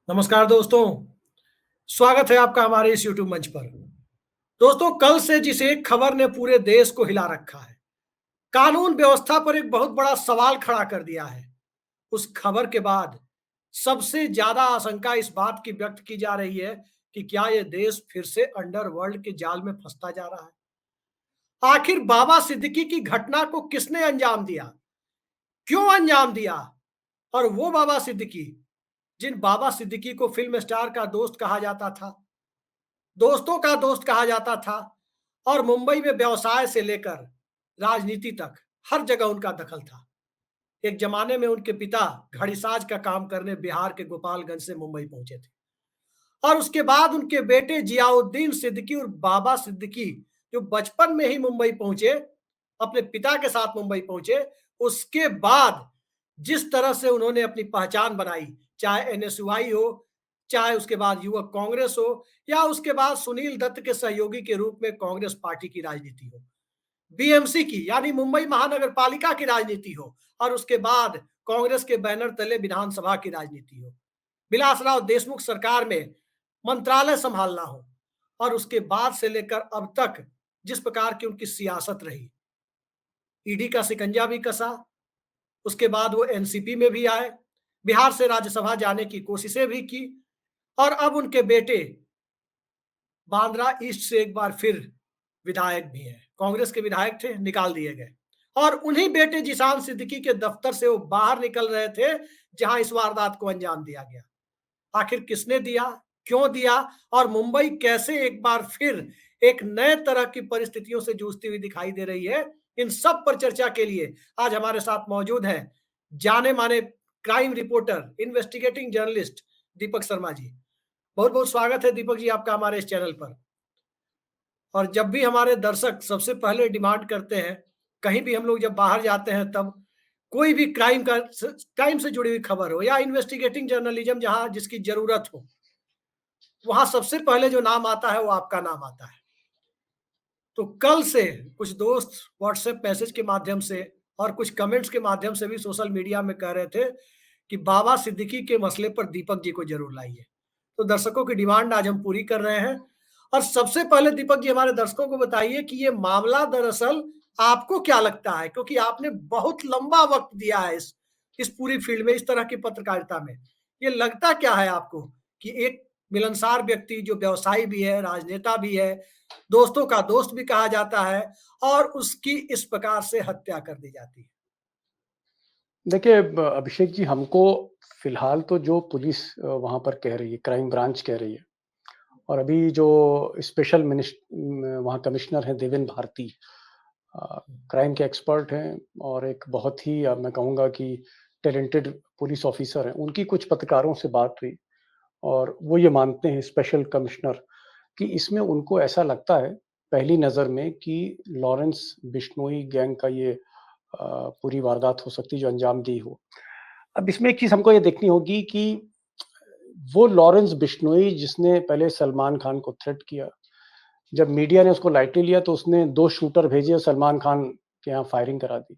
नमस्कार दोस्तों। स्वागत है आपका हमारे इस YouTube मंच पर। दोस्तों, कल से जिस एक खबर ने पूरे देश को हिला रखा है, कानून व्यवस्था पर एक बहुत बड़ा सवाल खड़ा कर दिया है। उस खबर के बाद सबसे ज्यादा आशंका इस बात की व्यक्त की जा रही है कि क्या यह देश फिर से अंडरवर्ल्ड के जाल में फंसता जा रहा है। आखिर बाबा सिद्दीकी की घटना को किसने अंजाम दिया, क्यों अंजाम दिया, और वो बाबा सिद्दीकी जिन बाबा सिद्दीकी को फिल्म स्टार का दोस्त कहा जाता था, दोस्तों का दोस्त कहा जाता था, और मुंबई में व्यवसाय से लेकर राजनीति तक हर जगह उनका दखल था। एक जमाने में उनके पिता घड़ीसाज का काम करने बिहार के गोपालगंज से मुंबई पहुंचे थे, और उसके बाद उनके बेटे जियाउद्दीन सिद्दीकी और बाबा सिद्दीकी जो बचपन में ही मुंबई पहुंचे, अपने पिता के साथ मुंबई पहुंचे। उसके बाद जिस तरह से उन्होंने अपनी पहचान बनाई, चाहे एनएसयूआई हो, चाहे उसके बाद युवक कांग्रेस हो, या उसके बाद सुनील दत्त के सहयोगी के रूप में कांग्रेस पार्टी की राजनीति हो, बीएमसी की यानी मुंबई महानगर पालिका की राजनीति हो, और उसके बाद कांग्रेस के बैनर तले विधानसभा की राजनीति हो, विलासराव देशमुख सरकार में मंत्रालय संभालना हो, और उसके बाद से लेकर अब तक जिस प्रकार की उनकी सियासत रही, ईडी का शिकंजा भी कसा, उसके बाद वो एनसीपी में भी आए, बिहार से राज्यसभा जाने की कोशिशें भी की, और अब उनके बेटे बांद्रा ईस्ट से एक बार फिर विधायक भी हैं। कांग्रेस के विधायक थे, निकाल दिए गए, और उन्हीं बेटे जिशान सिद्दीकी के दफ्तर से वो बाहर निकल रहे थे जहां इस वारदात को अंजाम दिया गया। आखिर किसने दिया, क्यों दिया, और मुंबई कैसे एक बार फिर एक नए तरह की परिस्थितियों से जूझती हुई दिखाई दे रही है, इन सब पर चर्चा के लिए आज हमारे साथ मौजूद हैं जाने माने crime reporter, investigating journalist Deepak Sharma ji. बहुत बहुत स्वागत है दीपक जी आपका हमारे इस चैनल पर। और जब भी हमारे दर्शक सबसे पहले डिमांड करते हैं, कहीं भी हम लोग जब बाहर जाते हैं, तब कोई भी क्राइम से जुड़ी हुई खबर हो या इन्वेस्टिगेटिंग जर्नलिज्म जहां जिसकी जरूरत हो, वहां सबसे पहले जो नाम आता है वो आपका नाम आता है। तो कल से कुछ दोस्त व्हाट्सएप मैसेज के माध्यम से और कुछ कमेंट्स के माध्यम से भी सोशल मीडिया में कह रहे थे कि बाबा सिद्दीकी के मसले पर दीपक जी को जरूर लाइए। तो दर्शकों की डिमांड आज हम पूरी कर रहे हैं। और सबसे पहले दीपक जी हमारे दर्शकों को बताइए कि ये मामला दरअसल आपको क्या लगता है, क्योंकि आपने बहुत लंबा वक्त दिया है इस पूरी फील्ड में, इस तरह की पत्रकारिता में। ये लगता क्या है आपको कि एक मिलनसार व्यक्ति जो व्यवसायी भी है, राजनेता भी है, दोस्तों का दोस्त भी कहा जाता है, और उसकी इस प्रकार से हत्या कर दी जाती है? देखिए अभिषेक जी, हमको फिलहाल तो जो पुलिस वहाँ पर कह रही है, क्राइम ब्रांच कह रही है, और अभी जो स्पेशल वहाँ कमिश्नर हैं देवेन भारती, क्राइम के एक्सपर्ट हैं और एक बहुत ही मैं कहूँगा कि टैलेंटेड पुलिस ऑफिसर हैं। उनकी कुछ पत्रकारों से बात हुई और वो ये मानते हैं, स्पेशल कमिश्नर, कि इसमें उनको ऐसा लगता है पहली नज़र में कि लॉरेंस बिश्नोई गैंग का ये पूरी वारदात हो सकती है जो अंजाम दी हो। अब इसमें एक चीज़ हमको ये देखनी होगी कि वो लॉरेंस बिश्नोई जिसने पहले सलमान खान को थ्रेट किया, जब मीडिया ने उसको लाइटली लिया तो उसने 2 शूटर भेजे और सलमान खान के यहाँ फायरिंग करा दी।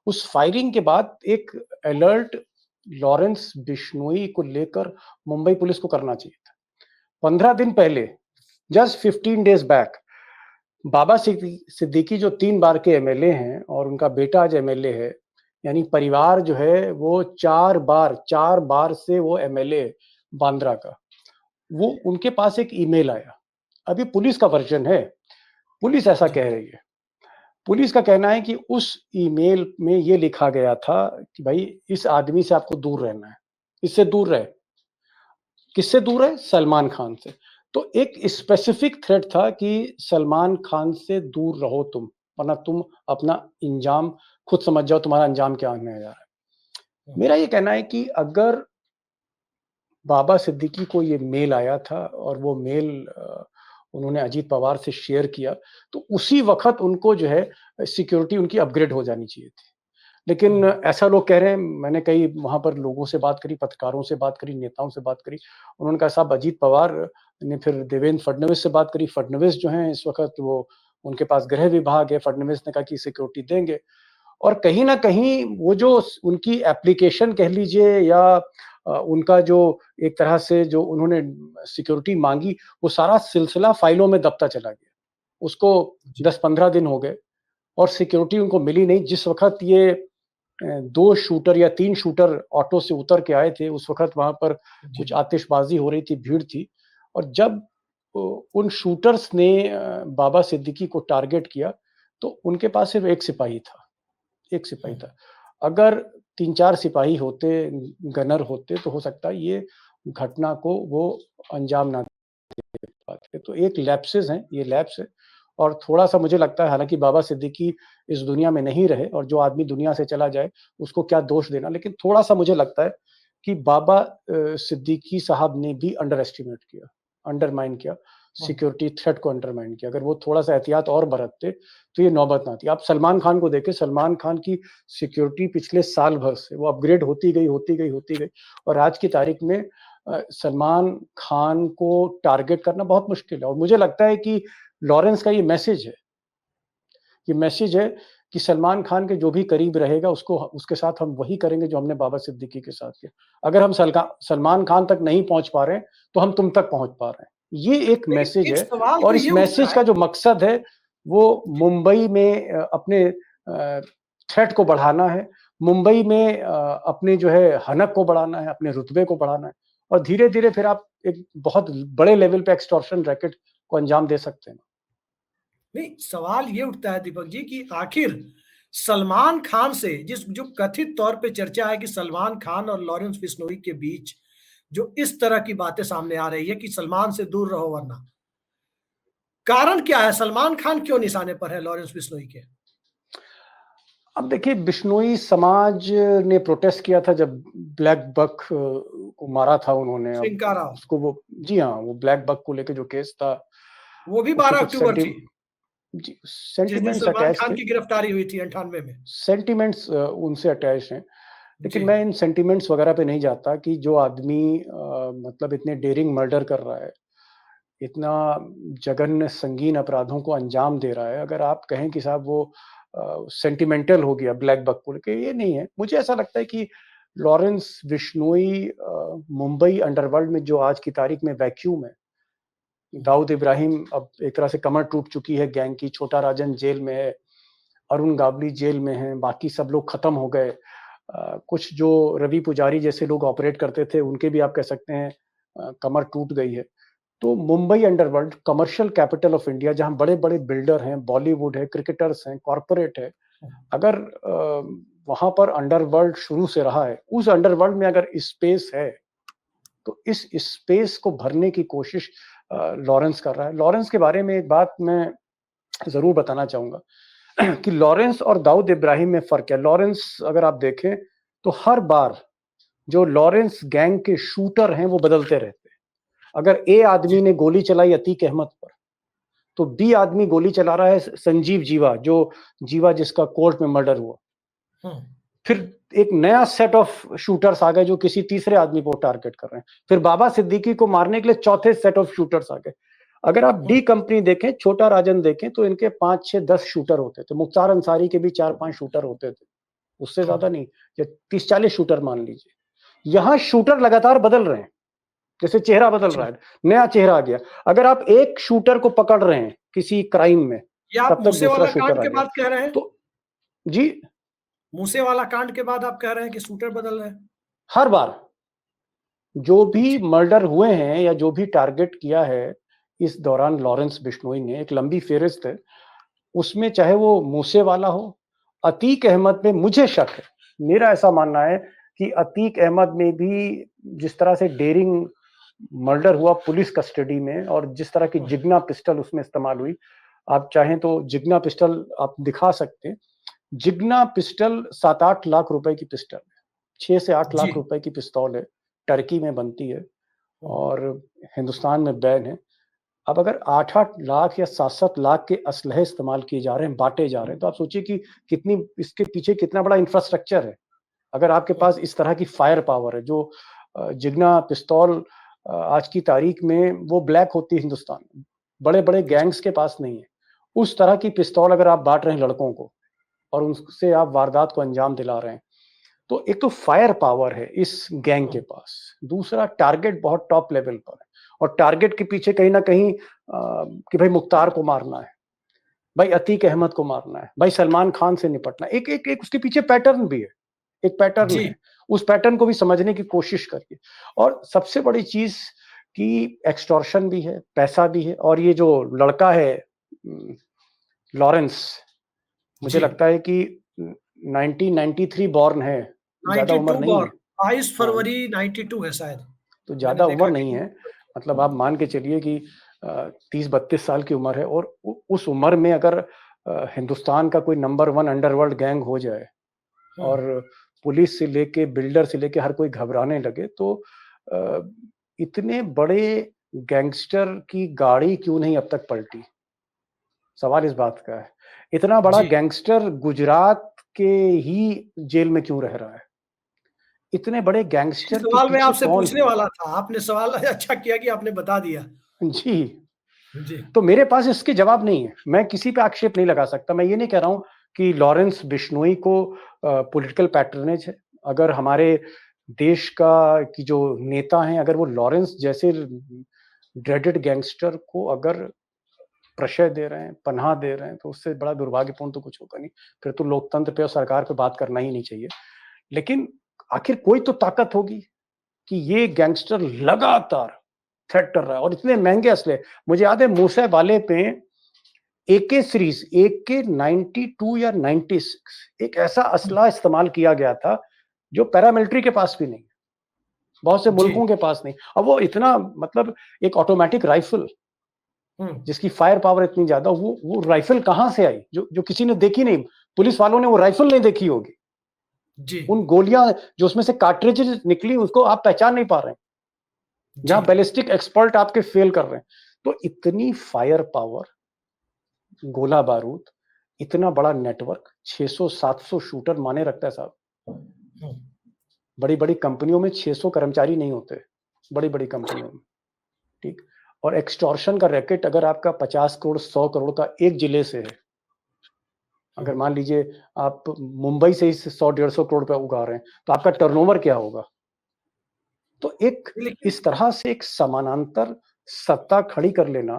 उस फायरिंग के बाद एक अलर्ट लॉरेंस बिश्नोई को लेकर मुंबई पुलिस को करना चाहिए था। 15 दिन पहले, जस्ट 15 डेज़ बैक, बाबा सिद्दीकी जो 3 बार के एमएलए हैं और उनका बेटा आज एमएलए है, यानी परिवार जो है वो 4 बार से वो एमएलए बांद्रा का, वो उनके पास एक ईमेल आया। अभी पुलिस का वर्जन है, पुलिस ऐसा जी। कह रही है। पुलिस का कहना है कि उस ईमेल में ये लिखा गया था कि भाई इस आदमी से आपको दूर रहना है, इससे दूर रहे। किससे दूर है? सलमान खान से। तो एक स्पेसिफिक थ्रेट था कि सलमान खान से दूर रहो तुम, वरना तुम अपना अंजाम खुद समझ जाओ, तुम्हारा अंजाम क्या होने जा रहा है। मेरा ये कहना है कि अगर बाबा सिद्दीकी को ये मेल आया था और वो मेल उन्होंने अजीत पवार से शेयर किया, तो उसी वक़्त उनको जो है सिक्योरिटी उनकी अपग्रेड हो जानी चाहिए थी। लेकिन ऐसा लोग कह रहे हैं, मैंने कई वहाँ पर लोगों से बात करी, पत्रकारों से बात करी, नेताओं से बात करी। उन्होंने कहा साहब अजीत पवार ने फिर देवेंद्र फडणवीस से बात करी। फडणवीस जो हैं इस वक़्त वो उनके पास गृह विभाग है, फडणवीस ने कहा कि सिक्योरिटी देंगे। और कहीं न कहीं वो जो उनकी एप्लीकेशन कह लीजिए या उनका जो एक तरह से जो उन्होंने सिक्योरिटी माँगी, वो सारा सिलसिला फाइलों में दबता चला गया। उसको जी, 10-15 दिन हो गए और सिक्योरिटी उनको मिली नहीं। जिस वक़्त ये 2 शूटर या 3 शूटर ऑटो से उतर के आए थे, उस वक़्त वहाँ पर जी, कुछ आतिशबाज़ी हो रही थी, भीड़ थी और जब उन शूटर्स ने बाबा सिद्दीकी को टारगेट किया, तो उनके पास सिर्फ़ 1 सिपाही था, 1 सिपाही हुँ, था। अगर 3-4 सिपाही होते, गनर होते, तो हो सकता है ये घटना को वो अंजाम ना दे पाते। तो एक लैप्सेस हैं, ये लैप्स है और थोड़ा-सा मुझे लगता है हालाँकि बाबा सिद्दीकी इस दुनिया में नहीं रहे और जो आदमी दुनिया से चला जाए, उसको क्या दोष देना, लेकिन थोड़ा-सा मुझे लगता है कि बाबा सिद्दीकी साहब ने भी अंडर एस्टिमेट किया, अंडरमाइन किया, हुँ, सिक्योरिटी थ्रेट को अंडरमाइन किया। अगर वो थोड़ा-सा एहतियात और बरतते, तो ये नौबत ना आती। आप सलमान खान को देखें, सलमान खान की सिक्योरिटी पिछले साल भर से वो अपग्रेड होती गई, होती गई, होती गई और आज की तारीख में सलमान खान को टारगेट करना बहुत मुश्किल है और मुझे लगता है कि लॉरेंस का ये मैसेज है। ये मैसेज है कि सलमान खान के जो भी करीब रहेगा उसको उसके साथ हम वही करेंगे जो हमने बाबा सिद्दीकी के साथ किया। अगर हम सलमान खान तक नहीं पहुँच पा रहे हैं, तो हम तुम तक पहुँच पा रहे हैं। ये एक मैसेज लेकिन एक है सवाल और तो इस ये उठता मैसेज है। का जो मकसद है, वो जी, मुंबई में अपने थ्रेट को बढ़ाना है, मुंबई में अपने जो है हनक को बढ़ाना है, अपने रुतबे को बढ़ाना है और धीरे-धीरे फिर आप एक बहुत बड़े लेवल पे एक्सटॉर्शन रैकेट को अंजाम दे सकते हैं। नहीं, सवाल ये उठता है दीपक जी कि आखिर सलमान खान से जिस जो कथित तौर पे चर्चा है कि सलमान खान और लॉरेंस बिश्नोई के बीच जो इस तरह की बातें सामने आ रही है कि सलमान से दूर रहो वरना कारण क्या है? सलमान खान क्यों निशाने पर है लॉरेंस बिश्नोई के? अब देखिए बिश्नोई समाज ने प्रोटेस्ट किया था जब ब्लैक बक को मारा था उन्होंने अब स्विंका राव, उसको वो जी हाँ, वो ब्लैक बक को लेके जो केस था, वो भी उसमें 12 कुछ अक्टूबर थी, जी जिस दिन सेंटिमेंट्स सलमान अटैच खान थे। की गिरफ्तारी हुई थी 98 में। सेंटिमेंट्स उनसे अटैच हैं। जी, लेकिन मैं इन सेंटिमेंट्स वगैरह पे नहीं जाता कि जो आदमी मतलब इतने डेयरिंग मर्डर कर रहा है, इतना जघन्य संगीन अपराधों को अंजाम दे रहा है, अगर आप कहें कि साहब वो सेंटिमेंटल हो गया ब्लैक बक को लेके, ये नहीं है। मुझे ऐसा लगता है कि लॉरेंस बिश्नोई मुंबई अंडरवर्ल्ड में जो आज की तारीख में वैक्यूम है, हुँ, दाऊद इब्राहिम अब एक तरह से कमर टूट चुकी है गैंग की, छोटा राजन जेल में है, अरुण गावली जेल में है, बाकी सब लोग खत्म हो गए। कुछ जो रवि पुजारी जैसे लोग ऑपरेट करते थे, उनके भी आप कह सकते हैं कमर टूट गई है। तो Mumbai underworld commercial capital of India जहाँ बड़े-बड़े बिल्डर हैं, बॉलीवुड है, क्रिकेटर्स हैं, कॉर्पोरेट है, हुँ, अगर वहाँ पर अंडरवर्ल्ड शुरू से रहा है, उस अंडरवर्ल्ड में अगर स्पेस है, तो इस स्पेस को भरने की कोशिश लॉरेंस कर रहा है। लॉरेंस के बारे में एक बात मैं ज़रूर बताना चाहूँगा कि लॉरेंस और दाऊद इब्राहिम में फ़र्क है। लॉरेंस अगर आप देखें, तो हर बार जो लॉरेंस गैंग के शूटर हैं, वो बदलते रहते हैं। अगर ए जी, आदमी ने गोली चलाई अतीक अहमद पर, तो बी आदमी गोली चला रहा है संजीव जीवा, जो जीवा जिसका कोर्ट में मर्डर हुआ। हुँ, फिर एक नया सेट ऑफ शूटर्स आ गए जो किसी तीसरे आदमी को टारगेट कर रहे हैं। फिर बाबा सिद्दीकी को मारने के लिए चौथे सेट ऑफ शूटर्स आ गए। अगर आप हुँ, डी कंपनी देखें, छोटा राजन देखें, तो इनके 5, 6, 10 शूटर होते थे। मुख्तार अंसारी के भी 4-5 शूटर होते थे। उससे हुँ, ज़्यादा नहीं, या 30-40 शूटर मान लीजिए। यहाँ शूटर लगातार बदल रहे हैं। जैसे चेहरा बदल रहा जी। है, नया चेहरा आ गया। अगर आप एक शूटर को पकड़ रहे हैं किसी क्राइम में, ये आप तब तक दूसरा मूसेवाला शूटर कांड आ के गया। बाद कह रहे हैं? तो जी, मूसेवाला कांड के बाद आप कह रहे हैं कि शूटर बदल रहे हैं? हर बार जो भी जी, मर्डर हुए हैं या जो भी टारगेट किया है, इस दौरान लॉरेंस बिश्नोई ने, एक लंबी फ़हरिस्त है, उसमें चाहे वो मूसेवाला हो, अतीक अहमद में मुझे शक है, मेरा ऐसा मानना है कि अतीक अहमद में भी जिस तरह से डेयरिंग मर्डर हुआ पुलिस कस्टडी में और जिस तरह की हुँ, जिग्ना पिस्टल उसमें इस्तेमाल हुई, आप चाहें तो जिग्ना पिस्टल आप दिखा सकते हैं। जिग्ना पिस्टल 7-8 लाख रुपए की पिस्टल है, 6 से 8 जी, लाख रुपए की पिस्तौल है, टर्की में बनती है हुँ, और हिंदुस्तान में बैन है। अब अगर 8-8 लाख या 7-7 लाख के असलहे इस्तेमाल किए जा रहे हैं, बाँटे जा रहे हैं, तो आप सोचिए कि कितनी इसके पीछे कितना बड़ा इंफ्रास्ट्रक्चर है। अगर आपके हुँ, पास इस तरह की फायर पावर है, जो जिग्ना पिस्तौल आज की तारीख में वो ब्लैक होती है हिंदुस्तान में, बड़े-बड़े जी, गैंग्स के पास नहीं है। उस तरह की पिस्तौल अगर आप बाँट रहे हैं लड़कों को, और उनसे आप वारदात को अंजाम दिला रहे हैं। तो एक तो फायर पावर है इस गैंग के पास, दूसरा टारगेट बहुत टॉप लेवल पर है, और टारगेट के पीछे कहीं ना कहीं कि भाई मुख्तार को मारना है, भाई अतीक अहमद को मारना है, भाई सलमान खान से निपटना है। एक एक एक उसके पीछे पैटर्न भी है, एक पैटर्न जी है, उस पैटर्न को भी समझने की कोशिश करिए। और सबसे बड़ी चीज कि एक्सटॉर्शन भी है, पैसा भी है, और ये जो लड़का है लॉरेंस, मुझे जी लगता है कि 1993 बॉर्न है, ज्यादा उम्र 92 नहीं बॉर्न, है। 22 हाँ, फरवरी 92 है शायद, तो मैंने ज्यादा उम्र देखा नहीं कहीं। है, मतलब आप मान के चलिए कि 30-32 साल की उम्र है, और उस उम्र में अगर हिंदुस्तान का कोई नंबर 1 अंडरवर्ल्ड गैंग हो जाए हम्म, और पुलिस से लेके बिल्डर से लेके हर कोई घबराने लगे, तो अ, इतने बड़े गैंगस्टर की गाड़ी क्यों नहीं अब तक पलटी? सवाल इस बात का है। इतना बड़ा जी गैंगस्टर गुजरात के ही जेल में क्यों रह रहा है? इतने बड़े इस गैंगस्टर के सवाल मैं पीछे आपसे कौन पूछने है? वाला था, आपने सवाल अच्छा किया कि आपने बता दिया। जी। जी तो मेरे पास इसके जवाब नहीं है। मैं किसी पे आक्षेप नहीं लगा सकता। मैं ये नहीं कह रहा हूँ कि लॉरेंस बिश्नोई को पॉलिटिकल पैट्रनेज है। अगर हमारे देश का की जो नेता हैं, अगर वो लॉरेंस जैसे ड्रेडेड गैंगस्टर को अगर प्रशय दे रहे हैं, पनाह दे रहे हैं, तो उससे बड़ा दुर्भाग्यपूर्ण तो कुछ होगा नहीं। फिर तो लोकतंत्र पे और सरकार पे बात करना ही नहीं चाहिए। लेकिन आखिर कोई तो ताकत होगी कि ये गैंगस्टर लगातार थ्रेट कर रहा है, और इतने महंगे असले। मुझे याद है मूसे वाले पे एके सीरीज, एके 92 या 96, एक ऐसा असला इस्तेमाल किया गया था जो पैरामिलिट्री के पास भी नहीं, बहुत से जी मुल्कों के पास नहीं। अब वो इतना, मतलब एक ऑटोमेटिक राइफल हम्म, जिसकी फायर पावर इतनी ज्यादा, वो राइफल कहां से आई जो जो किसी ने देखी नहीं? पुलिस वालों ने वो राइफल नहीं देखी होगी। जी उन गोलियां जो उसमें से कार्ट्रिजेज निकली, उसको आप पहचान नहीं पा रहे हैं, जी जहां बैलिस्टिक एक्सपर्ट आपके फेल कर रहे हैं। तो इतनी फायर पावर, गोला बारूद, इतना बड़ा नेटवर्क, 600-700 शूटर माने रखता है साहब। हम्म, बड़ी बड़ी कंपनियों में 600 कर्मचारी नहीं होते, बड़ी बड़ी कंपनियों में। ठीक। और एक्सटॉर्शन का रैकेट अगर आपका 50 करोड़ 100 करोड़ का एक जिले से है, अगर हम्म, मान लीजिए आप मुंबई से ही 100-150 करोड़ रुपया उगा रहे हैं, तो आपका टर्नओवर क्या होगा? तो एक लेकिन इस तरह से एक समानांतर सत्ता खड़ी कर लेना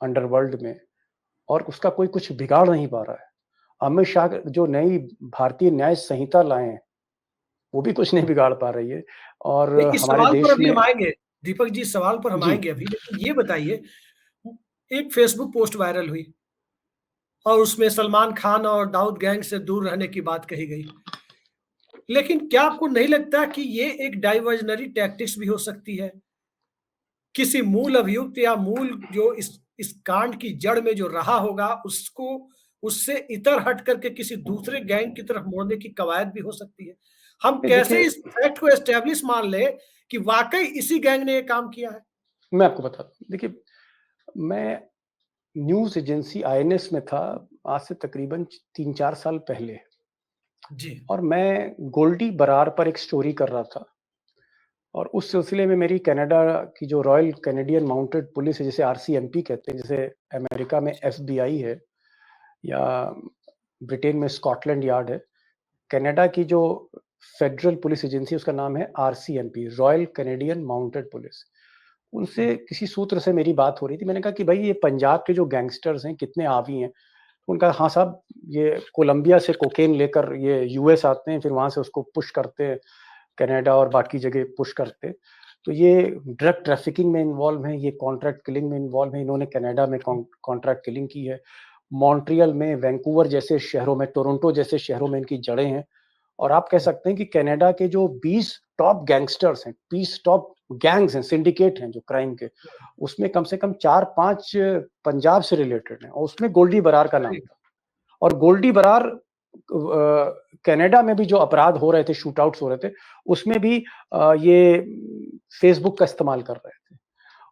अंडरवर्ल्ड में, और उसका कोई कुछ बिगाड़ नहीं पा रहा है। अमित शाह जो नई भारतीय न्याय संहिता लाए हैं, वो भी कुछ नहीं बिगाड़ पा रही है। और नहीं, इस हमारे सवाल पर देश अभी में। हम आएंगे। दीपक जी, इस सवाल पर हम जी। आएंगे अभी, लेकिन ये बताइए, एक फेसबुक पोस्ट वायरल हुई और उसमें सलमान खान और दाऊद गैंग से दूर रहने की बात कही गई। लेकिन क्या आपको नहीं लगता कि ये एक डाइवर्जनरी टैक्टिक्स भी हो सकती है? किसी मूल अभियुक्त या मूल जो इस कांड की जड़ में जो रहा होगा, उसको उससे इतर हट करके किसी दूसरे गैंग की तरफ मोड़ने की कवायद भी हो सकती है। हम नहीं, कैसे देखिए, इस फैक्ट को एस्टेब्लिश मान ले कि वाकई इसी गैंग ने ये काम किया है? मैं आपको बताता हूँ। देखिए, मैं न्यूज़ एजेंसी आईएनएस में था आज से तकरीबन 3-4 साल पहले, जी और मैं गोल्डी बरार पर एक स्टोरी कर रहा था। और उस सिलसिले में मेरी कनाडा की जो रॉयल कैनेडियन माउंटेड पुलिस है, जिसे आरसीएमपी कहते हैं, जैसे अमेरिका में एफबीआई है, या ब्रिटेन में स्कॉटलैंड यार्ड है, कनाडा की जो फेडरल पुलिस एजेंसी, उसका नाम है RCMP, royal Canadian mounted police. उनसे किसी सूत्र से मेरी बात हो रही थी। मैंने कहा कि भाई ये पंजाब के जो गैंगस्टर्स हैं कितने आवी हैं? उनका, हाँ साहब, ये कोलंबिया से कोकेन लेकर ये यूएस आते हैं, फिर वहां से उसको पुश करते हैं कनाडा और बाकी जगह पुश करते। तो ये ड्रग ट्रैफिकिंग में इन्वॉल्व हैं, ये कॉन्ट्रैक्ट किलिंग में इन्वॉल्व हैं। इन्होंने कनाडा में कॉन्ट्रैक्ट किलिंग की है, मॉन्ट्रियल में, वैंकूवर जैसे शहरों में, टोरंटो जैसे शहरों में इनकी जड़ें हैं। और आप कह सकते हैं कि कनाडा के जो 20 टॉप गैंगस्टर्स हैं, 20 टॉप गैंग्स हैं, सिंडिकेट हैं जो क्राइम के, उसमें कम से कम 4-5 पंजाब से रिलेटेड हैं, और उसमें गोल्डी बरार का नाम था। और गोल्डी बरार कनाडा में भी जो अपराध हो रहे थे, शूटआउट्स हो रहे थे, उसमें भी ये फेसबुक का इस्तेमाल कर रहे थे।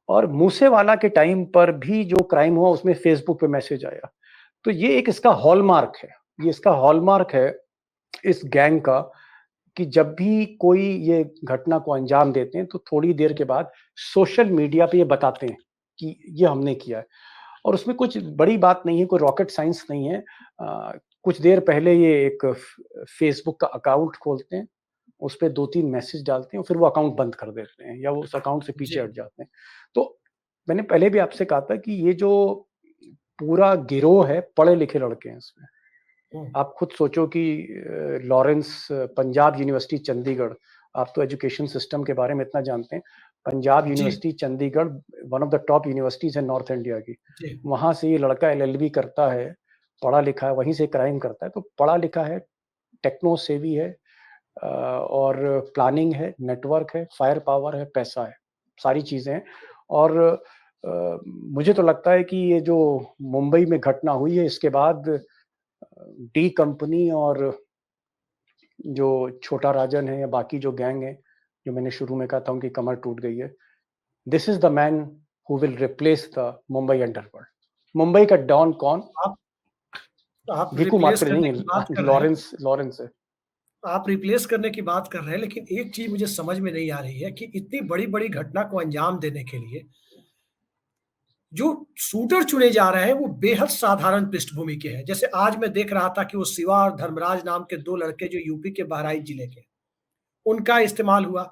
और मूसेवाला के टाइम पर भी जो क्राइम हुआ, उसमें फेसबुक पे मैसेज आया। तो ये एक इसका हॉलमार्क है, ये इसका हॉलमार्क है इस गैंग का, कि जब भी कोई ये घटना को अंजाम देते हैं, तो थोड़ी देर के बाद सोशल मीडिया पे ये बताते हैं कि ये हमने किया है। और उसमें कुछ बड़ी बात नहीं है, कोई रॉकेट साइंस नहीं है। कुछ देर पहले ये एक फेसबुक का अकाउंट खोलते हैं, उस पे 2-3 मैसेज डालते हैं और फिर वो अकाउंट बंद कर देते हैं या वो उस अकाउंट से पीछे जी। हट जाते हैं। तो मैंने पहले भी आपसे कहा था कि ये जो पूरा गिरोह है, पढ़े-लिखे लड़के हैं इसमें। हम्म, आप खुद सोचो कि लॉरेंस, पंजाब यूनिवर्सिटी चंडीगढ़, आप तो एजुकेशन सिस्टम के बारे में इतना जानते हैं। पंजाब जी। University Chandigarh one of the top universities है नॉर्थ इंडिया की। जी। वहाँ से ये लड़का एलएलबी करता है, पढ़ा-लिखा है, वहीं से क्राइम करता है। तो पढ़ा-लिखा है, टेक्नो सेवी है, और प्लानिंग है, नेटवर्क है, फायर पावर है, पैसा है, सारी चीज़ें हैं। और मुझे तो लगता है कि ये जो मुंबई में घटना हुई है, इसके बाद डी कंपनी और जो छोटा राजन है या बाकी जो गैंग है, जो मैंने शुरू में कहा था उनकी कमर टूट गई है। This is the man who will replace the Mumbai underworld. Mumbai का डॉन कौन? आप आप वीकू रिप्लेस मात्रे करने नहीं की बात है, कर रहे हैं। लॉरेंस लॉरेंस है। आप रिप्लेस करने की बात कर रहे हैं, लेकिन एक चीज मुझे समझ में नहीं आ रही है कि इतनी बड़ी-बड़ी घटना को अंजाम देने के लिए जो शूटर चुने जा रहे हैं वो बेहद साधारण पृष्ठभूमि के हैं। जैसे आज मैं देख रहा था कि वो शिवा और धर्मराज नाम के 2 लड़के जो यूपी के बहराइच जिले के, उनका इस्तेमाल हुआ।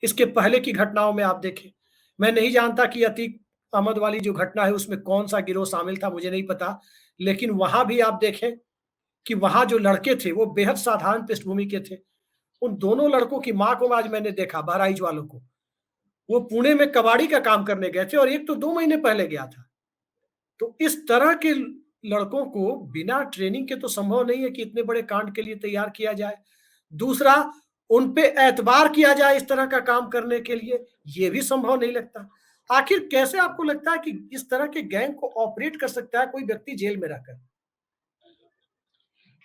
इसके पहले की घटनाओं में आप देखें, मैं नहीं जानता कि अतीक अहमद वाली जो घटना है उसमें कौन-सा गिरोह शामिल था, मुझे नहीं पता। लेकिन वहाँ भी आप देखें कि वहाँ जो लड़के थे वो बेहद साधारण पृष्ठभूमि के थे। उन दोनों लड़कों की माँ को आज मैंने देखा, बहराइच वालों को। वो पुणे में कबाड़ी का काम करने गए थे और एक तो 2 महीने पहले गया था। तो इस तरह के लड़कों को बिना ट्रेनिंग के तो संभव नहीं है कि इतने बड़े कांड के लिए तैयार किया जाए। दूसरा, उन पे एतबार किया जाए इस तरह का काम करने के लिए, ये भी संभव नहीं लगता। आखिर कैसे आपको लगता है कि इस तरह के गैंग को ऑपरेट कर सकता है कोई व्यक्ति जेल में रहकर?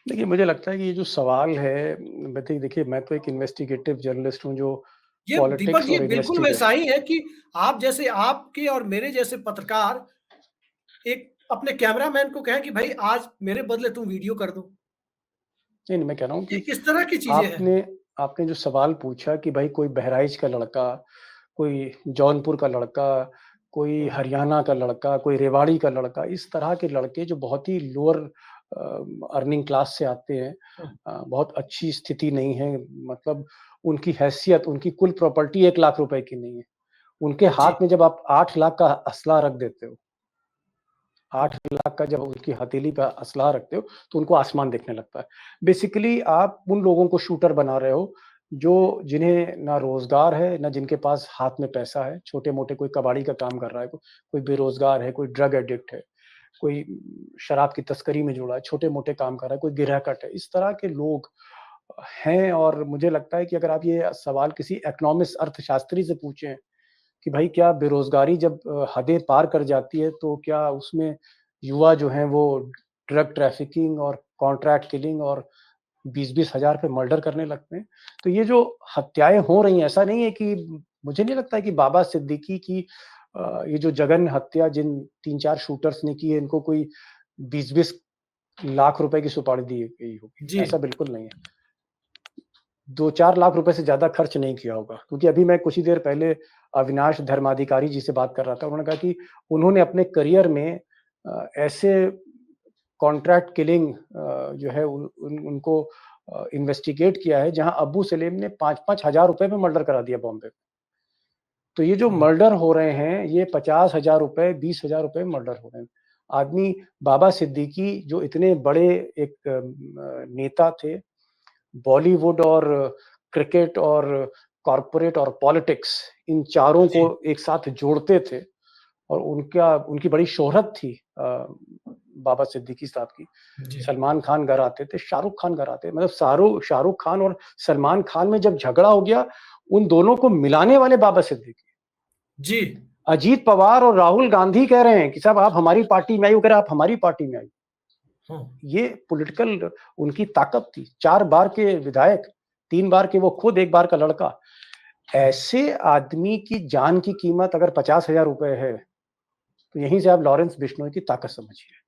देखिए, मुझे लगता है कि ये जो सवाल है, देखिए मैं तो एक इन्वेस्टिगेटिव जर्नलिस्ट हूँ जो ये दीपक पॉलिटिक्स जी और बिल्कुल इन्वेस्टिगेट। वैसा ही है कि आप जैसे आपके और मेरे जैसे पत्रकार एक अपने कैमरामैन को कहें कि भाई आज मेरे बदले तुम वीडियो कर दो। नहीं, नहीं, मैं कह रहा हूँ ये कि इस तरह की चीजें हैं। आपने आपने जो सवाल पूछा कि भाई कोई बहराइच का लड़का, कोई जौनपुर का लड़का, कोई हम्म, हरियाणा का लड़का, कोई रेवाड़ी का लड़का, इस तरह के लड़के जो बहुत ही लोअर अर्निंग क्लास से आते हैं, हम्म, बहुत अच्छी स्थिति नहीं है, मतलब उनकी हैसियत, उनकी कुल प्रॉपर्टी 1 लाख रुपए की नहीं है। उनके जी। हाथ में जब आप 8 लाख का असला रख देते हो, 8 हम्म, लाख का जब उनकी हथेली पे असलहा रखते हो, तो उनको आसमान दिखने लगता है। बेसिकली आप उन लोगों को शूटर बना रहे हो, जो जिन्हें ना रोज़गार है, ना जिनके पास हाथ में पैसा है, छोटे-मोटे कोई कबाड़ी का काम कर रहा है, कोई बेरोज़गार है, कोई ड्रग एडिक्ट है, कोई शराब की तस्करी में जुड़ा है, छोटे-मोटे काम कर रहा है, कोई गिरहकट है। इस तरह के लोग हैं और मुझे लगता है कि अगर आप ये सवाल किसी इकोनॉमिस्ट, अर्थशास्त्री से पूछें कि भाई क्या बेरोज़गारी जब हदें पार कर जाती है, तो क्या उसमें युवा जो हैं वो ड्रग ट्रैफ़िकिंग और कॉन्ट्रैक्ट किलिंग और 20-20 हज़ार पे मर्डर करने लगते हैं? तो ये जो हत्याएँ हो रही हैं, ऐसा नहीं है कि मुझे नहीं लगता है कि बाबा सिद्दीकी की ये जो जघन्य हत्या जिन 3-4 शूटर्स ने की है, इनको कोई 20-20 लाख रुपए की सुपारी दी गई होगी, जी। ऐसा बिल्कुल नहीं है। 2-4 लाख रुपए से ज़्यादा खर्च नहीं किया होगा, क्योंकि अभी मैं कुछ ही देर पहले अविनाश धर्माधिकारी जी से बात कर रहा था। उन्होंने कहा कि उन्होंने अपने करियर में ऐसे कॉन्ट्रैक्ट किलिंग जो है उनको इन्वेस्टिगेट किया है, जहाँ अब्बू सलीम ने 5-5 हज़ार रुपए में मर्डर करा दिया बॉम्बे में। तो ये जो हम्म, मर्डर हो रहे हैं, ये 50,000 रुपए, 20,000 रुपए में मर्डर हो रहे हैं। आदमी बाबा सिद्दीकी जो इतने बड़े एक नेता थे, बॉलीवुड और क्रिकेट और कॉर्पोरेट और पॉलिटिक्स, इन चारों को जी। एक साथ जोड़ते थे और उनकी बड़ी शोहरत थी बाबा सिद्दीकी साहब की। जी। सलमान खान घर आते थे, शाहरुख खान घर आते, मतलब शाहरुख खान और सलमान खान में जब झगड़ा हो गया, उन दोनों को मिलाने वाले बाबा सिद्दीकी। जी। अजीत पवार और राहुल गांधी कह रहे हैं कि साहब आप हमारी पार्टी में आइए, वो कह रहे हैं आप हमारी पार्टी में आइए। हम्म, ये पॉलिटिकल उनकी ताकत थी। 4 बार के विधायक, 3 बार के वो खुद, 1 बार का लड़का। ऐसे आदमी की जान की कीमत अगर 50,000 रुपए है, तो यहीं से आप लॉरेंस बिश्नोई की ताकत समझिए।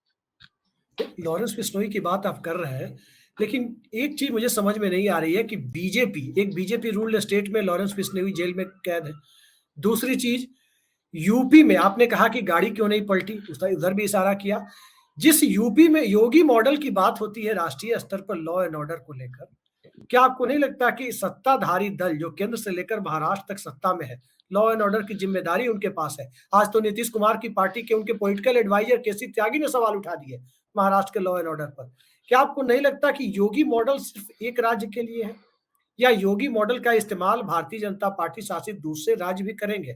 लॉरेंस बिश्नोई की बात आप कर रहे हैं, लेकिन एक चीज मुझे समझ में नहीं आ रही है कि बीजेपी रूल्ड स्टेट में लॉरेंस बिश्नोई जेल में कैद है। दूसरी चीज, यूपी में आपने कहा कि गाड़ी क्यों नहीं पलटी, उधर भी इशारा किया। जिस यूपी में योगी मॉडल की बात होती है राष्ट्रीय स्तर पर लॉ एंड ऑर्डर को लेकर, क्या आपको नहीं लगता कि सत्ताधारी दल जो केंद्र से लेकर महाराष्ट्र तक सत्ता में है, लॉ एंड ऑर्डर की जिम्मेदारी उनके पास है? आज तो नीतीश कुमार की पार्टी के उनके पॉलिटिकल एडवाइजर केसी त्यागी ने सवाल उठा दिए महाराष्ट्र के लॉ एंड ऑर्डर पर। क्या आपको नहीं लगता कि योगी मॉडल सिर्फ एक राज्य के लिए है, या योगी मॉडल का इस्तेमाल भारतीय जनता पार्टी शासित दूसरे राज्य भी करेंगे?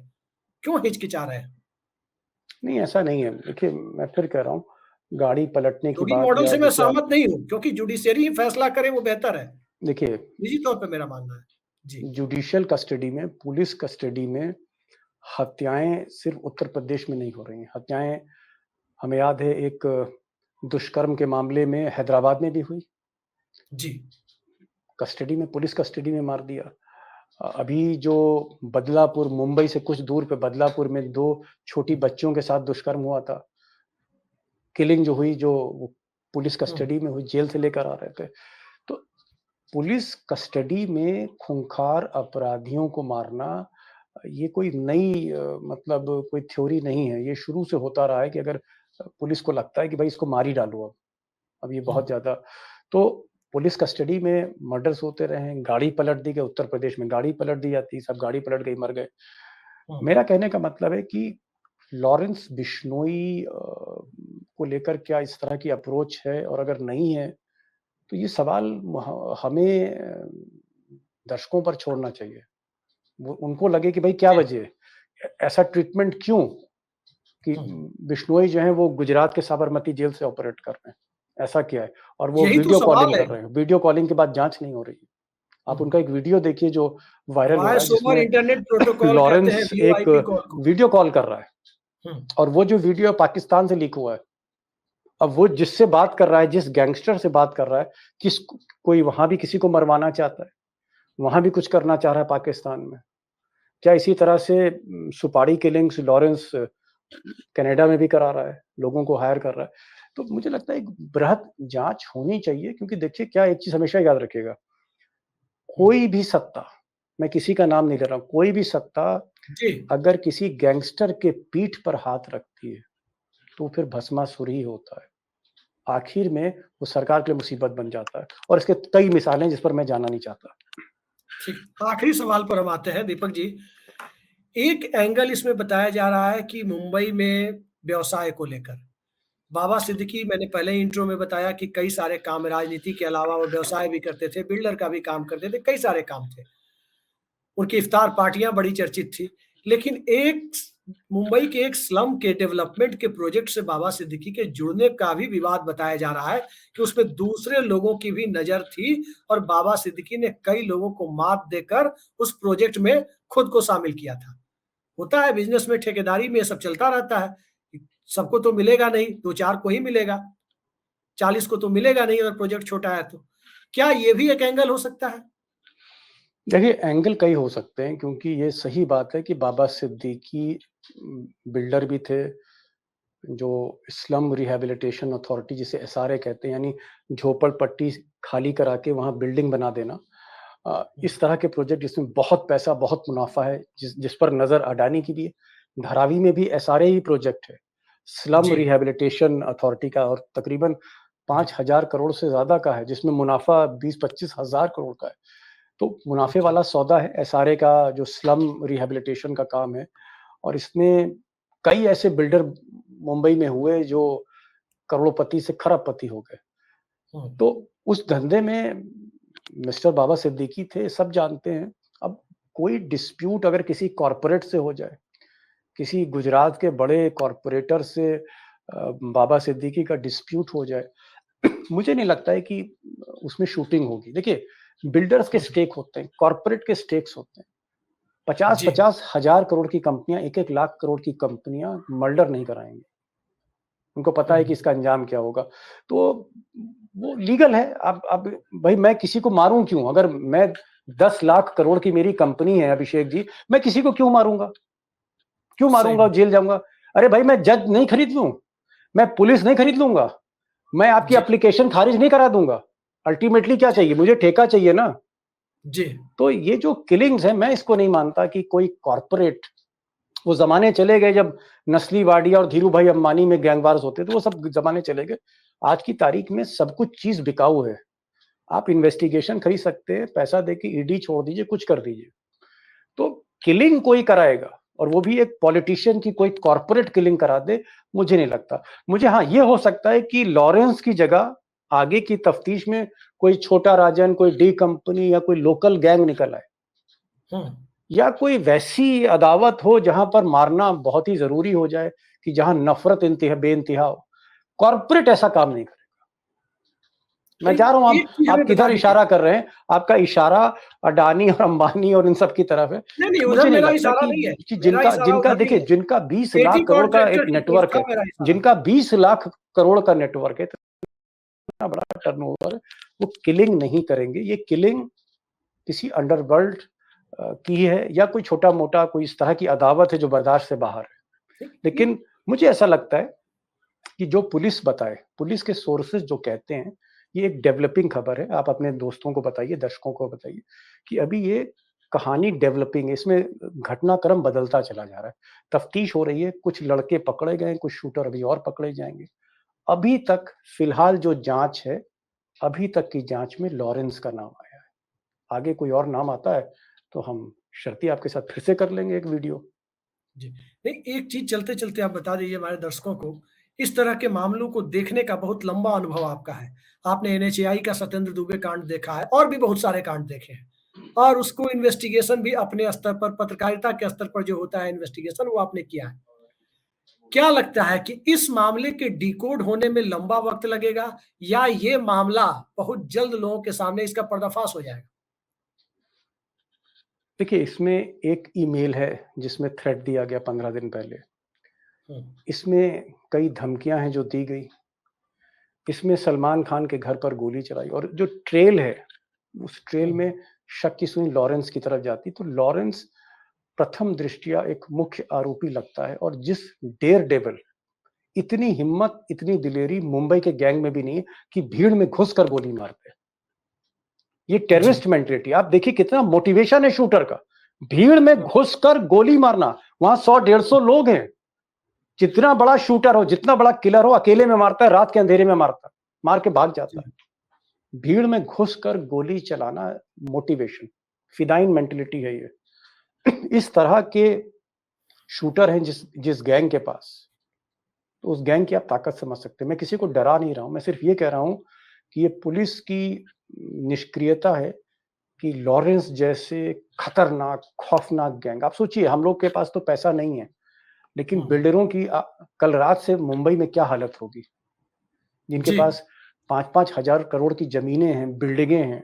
क्यों हिचकिचा रहे हैं? नहीं, ऐसा नहीं है। देखिए, मैं फिर कह रहा हूँ, गाड़ी पलटने की योगी बात मॉडल या से मैं जिसे आप सहमत नहीं हूँ, क्योंकि जुडिशरी ही फैसला करे वो बेहतर है। देखिए, निजी तौर पे मेरा मानना है। जी। जुडिशियल कस्टडी में, पुलिस कस्टडी में हत्याएँ सिर्फ़ उत्तर प्रदेश में नहीं हो रही हैं। हत्याएँ हमें याद है एक दुष्कर्म के मामले में हैदराबाद में भी हुई। जी। कस्टडी में, पुलिस कस्टडी में मार दिया। अभी जो बदलापुर, मुंबई से कुछ दूर पे बदलापुर में 2 छोटी बच्चियों के साथ दुष्कर्म हुआ था। किलिंग जो हुई, जो वो पुलिस कस्टडी में हुई, जेल से लेकर आ रहे थे। तो पुलिस कस्टडी में खूंखार अपराधियों को मारना, ये कोई नई मतलब कोई थ्योरी नहीं है। ये शुरू से होता रहा है कि अगर पुलिस को लगता है कि भाई इसको मार ही डालो अब ये बहुत ज़्यादा, तो पुलिस कस्टडी में मर्डर्स होते रहे हैं। गाड़ी पलट दी गई, उत्तर प्रदेश में गाड़ी पलट दी जाती, सब गाड़ी पलट गई, मर गए। मेरा कहने का मतलब है कि लॉरेंस बिश्नोई को लेकर क्या इस तरह की अप्रोच है, और अगर नहीं है, तो ये सवाल हमें दर्शकों पर छोड़ना चाहिए। वो उनको लगे कि भाई क्या वजह है? ऐसा ट्रीटमेंट क्यों? कि बिश्नोई जो हैं वो गुजरात के साबरमती जेल से ऑपरेट कर रहे हैं। ऐसा क्या है? और वो यही तो वीडियो कॉलिंग सवाल है। कर रहे हैं। वीडियो कॉलिंग के बाद जाँच नहीं हो रही है। आप उनका एक वीडियो देखिए जो वायरल हो रहा है, वॉइस ओवर जिसमें इंटरनेट प्रोटोकॉल कहते हैं लॉरेंस एक वीओआईपी कॉल को। वीडियो कॉल कर रहा है, हुँ। और वो जो वीडियो पाकिस्तान से लीक हुआ है। अब वो जिससे बात कर रहा है, जिस गैंगस्टर से बात कर रहा है, कोई वहाँ भी किसी को मरवाना चाहता है, वहाँ भी कुछ करना चाह रहा है पाकिस्तान में। क्या इसी तरह से सुपारी किलिंग्स लॉरेंस कनाडा में भी करा रहा है, लोगों को हायर कर रहा है? तो मुझे लगता है एक बृहद जाँच होनी चाहिए, क्योंकि देखिए क्या, एक चीज़ हमेशा याद रखिएगा, कोई भी सत्ता, मैं किसी का नाम नहीं ले रहा हूँ, कोई भी सत्ता जी। अगर किसी गैंगस्टर के पीठ पर हाथ रखती है, तो फिर भस्मासुर ही होता है। आखिर में वो सरकार के लिए मुसीबत बन जाता है, और इसके कई मिसालें हैं जिस पर मैं जाना नहीं चाहता। ठीक, आखिरी सवाल पर हम आते हैं दीपक जी। एक एंगल इसमें बताया जा रहा है कि मुंबई में व्यवसाय को लेकर बाबा सिद्दीकी, मैंने पहले ही इंट्रो में बताया कि कई सारे काम, राजनीति के अलावा वो व्यवसाय भी करते थे, बिल्डर का भी काम करते थे, कई सारे काम थे। उनकी इफ्तार पार्टियां बड़ी चर्चित थी। लेकिन एक मुंबई के एक स्लम के डेवलपमेंट के प्रोजेक्ट से बाबा सिद्दीकी के जुड़ने का भी विवाद बताया जा रहा है कि उसमें दूसरे लोगों की भी नजर थी, और बाबा सिद्दीकी ने कई लोगों को मात देकर उस प्रोजेक्ट में खुद को शामिल किया था। होता है बिजनेस में, ठेकेदारी में, ये सब चलता रहता है। सबको तो मिलेगा नहीं, 2-4 को ही मिलेगा, 40 को तो मिलेगा नहीं अगर प्रोजेक्ट छोटा है तो। क्या ये भी एक एंगल हो सकता है? देखिए, एंगल कई हो सकते हैं, क्योंकि ये सही बात है कि बाबा सिद्दीकी बिल्डर भी थे, जो स्लम रिहैबिलिटेशन अथॉरिटी जिसे एसआरए कहते हैं, यानी झोपड़पट्टी खाली करा के वहाँ बिल्डिंग बना देना। इस तरह के प्रोजेक्ट जिसमें बहुत पैसा, बहुत मुनाफा है, जिस पर नज़र अडानी की भी है। धारावी में भी एसआरए ही प्रोजेक्ट है, स्लम जी। रिहैबिलिटेशन अथॉरिटी का, और तकरीबन 5,000 करोड़ से ज़्यादा का है, जिसमें मुनाफा 20-25 हज़ार करोड़ का है। तो मुनाफे वाला सौदा है एसआरए का, जो स्लम रिहैबिलिटेशन का काम है। और इसमें कई ऐसे बिल्डर मुंबई में हुए जो करोड़पति से खरबपति हो गए। तो उस धंधे में मिस्टर बाबा सिद्दीकी थे, सब जानते हैं। अब कोई डिस्प्यूट अगर किसी कॉर्पोरेट से हो जाए, किसी गुजरात के बड़े कॉर्पोरेटर से बाबा सिद्दीकी का डिस्प्यूट हो जाए, मुझे नहीं लगता है कि उसमें शूटिंग होगी। देखिए, बिल्डर्स के स्टेक होते हैं, कॉर्पोरेट के स्टेक्स होते हैं। 50-50 हज़ार करोड़ की कंपनियां, 1-1 लाख करोड़ की कंपनियां मर्डर नहीं कराएंगी। उनको पता है कि इसका अंजाम क्या होगा। तो वो लीगल है। अब भाई मैं किसी को मारूँ क्यों? अगर मैं 10 लाख करोड़ की मेरी कंपनी है अभिषेक जी, मैं किसी को क्यों मारूँगा? क्यों मारूँगा और जेल जाऊँगा? अरे भाई, मैं जज नहीं खरीद लूँ, मैं पुलिस नहीं खरीद लूँगा, मैं आपकी एप्लीकेशन खारिज नहीं करा दूँगा। अल्टीमेटली क्या चाहिए? मुझे ठेका चाहिए ना। जी। तो ये जो किलिंग्स हैं, मैं इसको नहीं मानता कि कोई कॉर्पोरेट वो जमाने चले गए जब नस्ली वाडिया और धीरू भाई अंबानी में गैंगवार्स होते थे, वो सब जमाने चले गए। आज की तारीख में सब कुछ चीज बिकाऊ है। आप इन्वेस्टिगेशन खरीद सकते हैं, पैसा देके ईडी छोड़ दीजिए, कुछ कर दीजिए। तो किलिंग कोई कराएगा, और वो भी एक पॉलिटिशियन की कोई कॉर्पोरेट किलिंग करा दे, मुझे नहीं लगता। मुझे हाँ ये हो सकता है कि लॉरेंस की जगह आगे की तफ्तीश में कोई छोटा राजन, कोई डी कंपनी या कोई लोकल गैंग निकल आए, या कोई वैसी अदावत हो जहां पर मारना बहुत ही जरूरी हो जाए, कि जहां नफरत बेइंतहा हो। कॉर्पोरेट ऐसा काम नहीं करेगा। मैं जा रहा हूं, आप किधर इशारा कर रहे हैं? आपका इशारा अडानी और अंबानी और इन सब की तरफ है। नहीं, उधर मुझे नहीं मेरा लगता इशारा नहीं है। कि जिनका देखिए, जिनका 20 लाख करोड़ का एक नेटवर्क है, जिनका 20 लाख करोड़ का नेटवर्क है, इतना बड़ा टर्नओवर, वो किलिंग नहीं करेंगे। ये किलिंग किसी अंडरवर्ल्ड की है, या कोई छोटा मोटा कोई इस तरह की अदावत है जो बर्दाश्त से बाहर है। लेकिन मुझे ऐसा लगता है कि जो पुलिस बताए, पुलिस के सोर्सेज जो कहते हैं, ये एक डेवलपिंग खबर है। आप अपने दोस्तों को बताइए, दर्शकों को बताइए कि अभी ये कहानी डेवलपिंग है, इसमें घटनाक्रम बदलता चला जा रहा है। तफ्तीश हो रही है, कुछ लड़के पकड़े गए, कुछ शूटर अभी और पकड़े जाएंगे। अभी तक फिलहाल जो जांच है, अभी तक की जांच में लॉरेंस का नाम आया है। आगे कोई और नाम आता है तो हम शर्ती आपके साथ फिर से कर लेंगे एक वीडियो। जी, नहीं, एक चीज चलते चलते आप बता दीजिए हमारे दर्शकों को, इस तरह के मामलों को देखने का बहुत लंबा अनुभव आपका है। आपने एनएचएआई का सत्येंद्र दुबे कांड देखा है और भी बहुत सारे कांड देखे हैं, और उसको इन्वेस्टिगेशन भी अपने स्तर पर, पत्रकारिता के स्तर पर जो होता है इन्वेस्टिगेशन, वो आपने किया है। क्या लगता है कि इस मामले के डिकोड होने में लंबा वक्त लगेगा, या ये मामला बहुत जल्द लोगों के सामने इसका पर्दाफाश हो जाएगा? देखिए, इसमें एक ईमेल है जिसमें थ्रेट दिया गया 15 दिन पहले। इसमें कई धमकियां हैं जो दी गई। इसमें सलमान खान के घर पर गोली चलाई, और जो ट्रेल है, उस ट्रेल में शक की सुई लॉरेंस की तरफ जाती। तो लॉरेंस प्रथम दृष्टिया एक मुख्य आरोपी लगता है, और जिस डेयर डेविल, इतनी हिम्मत, इतनी दिलेरी मुंबई के गैंग में भी नहीं है कि भीड़ में घुसकर गोली मारते। ये टेररिस्ट मेंटेलिटी, आप देखिए कितना मोटिवेशन है शूटर का, भीड़ में घुसकर गोली मारना। वहां 100-150 लोग हैं। जितना बड़ा शूटर हो, जितना बड़ा किलर हो, अकेले में मारता है, रात के अंधेरे में मारता है, मार के भाग जाता है। भीड़ में घुसकर गोली चलाना मोटिवेशन, फिदाइन मेंटेलिटी है ये। इस तरह के शूटर हैं जिस गैंग के पास, तो उस गैंग की आप ताकत समझ सकते हैं। मैं किसी को डरा नहीं रहा हूं, मैं सिर्फ ये कह रहा हूं कि ये पुलिस की निष्क्रियता है कि लॉरेंस जैसे खतरनाक, खौफनाक गैंग, आप सोचिए हम लोग के पास तो पैसा नहीं है, लेकिन बिल्डरों की कल रात से मुंबई में क्या हालत होगी, जिनके पास 5-5 हजार करोड़ की जमीनें हैं, बिल्डिंगें हैं,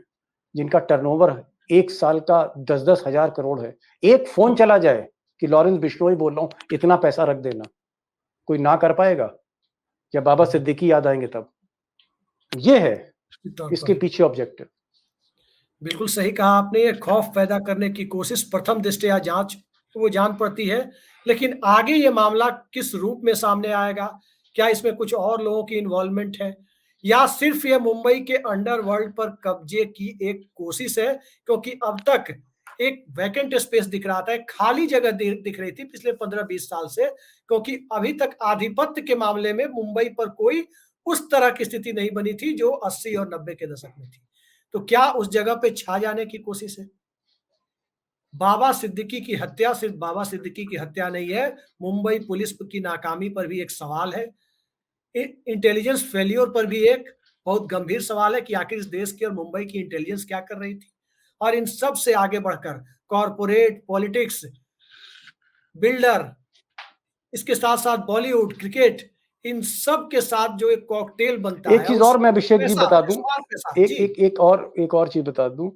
जिनका टर्नओवर एक साल का 10-10 हजार करोड़ है। एक फोन चला जाए कि लॉरेंस बिश्नोई बोल रहा हूं, इतना पैसा रख देना, कोई ना कर पाएगा? या बाबा सिद्दीकी याद आएंगे तब? ये है इसके पीछे ऑब्जेक्टिव। बिल्कुल सही कहा आपने। ये खौफ पैदा करने की कोशिश प्रथम दृष्टया जांच वो जान पड़ती है, लेकिन आगे ये मामला किस रूप में सामने आएगा, क्या इसमें कुछ और लोगों की इन्वॉल्वमेंट है, या सिर्फ ये मुंबई के अंडरवर्ल्ड पर कब्जे की एक कोशिश है? क्योंकि अब तक एक वैकेंट स्पेस दिख रहा था, खाली जगह दिख रही थी पिछले 15-20 साल से, क्योंकि अभी तक आधिपत्य के मामले में मुंबई पर कोई उस तरह की स्थिति नहीं बनी थी जो 80 और 90 के दशक में थी। तो क्या उस जगह पे छा जाने की कोशिश है? बाबा सिद्दीकी की हत्या सिर्फ बाबा सिद्दीकी की हत्या नहीं है, मुंबई पुलिस की नाकामी पर भी एक सवाल है। इंटेलिजेंस फेल्योर पर भी एक बहुत गंभीर सवाल है कि आखिर इस देश की और मुंबई की इंटेलिजेंस क्या कर रही थी। और इन सब से आगे बढ़कर कॉर्पोरेट पॉलिटिक्स, बिल्डर, इसके साथ साथ बॉलीवुड, क्रिकेट, इन सब के साथ जो एक कॉकटेल बनता है। एक चीज और मैं अभिषेक जी बता दूं, एक और चीज बता दूं।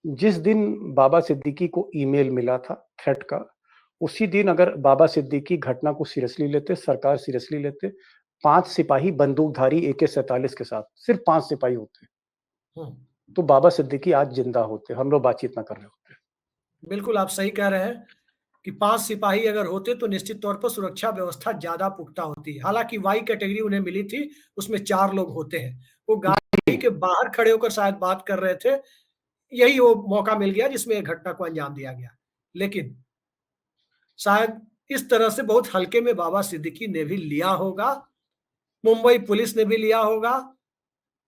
जिस दिन बाबा सिद्दीकी को ईमेल मिला था थ्रेट का, उसी दिन अगर बाबा सिद्दीकी घटना को सीरियसली लेते, सरकार सीरियसली लेते, 5 सिपाही बंदूकधारी AK-47 के साथ, सिर्फ 5 सिपाही होते, तो बाबा सिद्दीकी आज जिंदा होते, हम लोग बातचीत ना कर रहे होते। बिल्कुल आप सही कह रहे हैं कि 5 सिपाही अगर होते तो निश्चित तौर पर सुरक्षा व्यवस्था ज्यादा पुख्ता होती। हालांकि वाई कैटेगरी उन्हें मिली थी, उसमें 4 लोग होते हैं। वो गाड़ी के बाहर खड़े होकर शायद बात कर रहे थे, यही वो मौका मिल गया जिसमें घटना को अंजाम दिया गया। लेकिन शायद इस तरह से बहुत हल्के में बाबा सिद्दीकी ने भी लिया होगा, मुंबई पुलिस ने भी लिया होगा,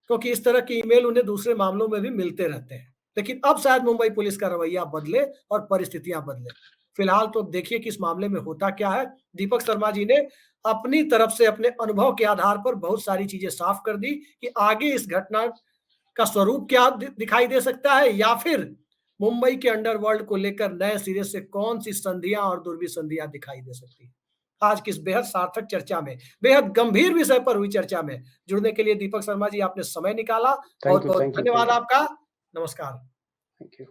क्योंकि इस तरह की ईमेल उन्हें दूसरे मामलों में भी मिलते रहते हैं। लेकिन अब शायद मुंबई पुलिस का रवैया बदले और परिस्थितियां बदले। फिलहाल तो देखिए कि इस मामले में होता क्या है। दीपक शर्मा जी ने अपनी तरफ से अपने अनुभव के आधार पर बहुत सारी चीजें साफ कर दी कि आगे इस घटना का स्वरूप क्या दिखाई दे सकता है, या फिर मुंबई के अंडरवर्ल्ड को लेकर नए सिरे से कौन सी संधियां और दुर्विसंधियां दिखाई दे सकती है। आज की इस बेहद सार्थक चर्चा में, बेहद गंभीर विषय पर हुई चर्चा में जुड़ने के लिए दीपक शर्मा जी आपने समय निकाला, बहुत बहुत थैंक यू, धन्यवाद थैंक आपका। नमस्कार। यू।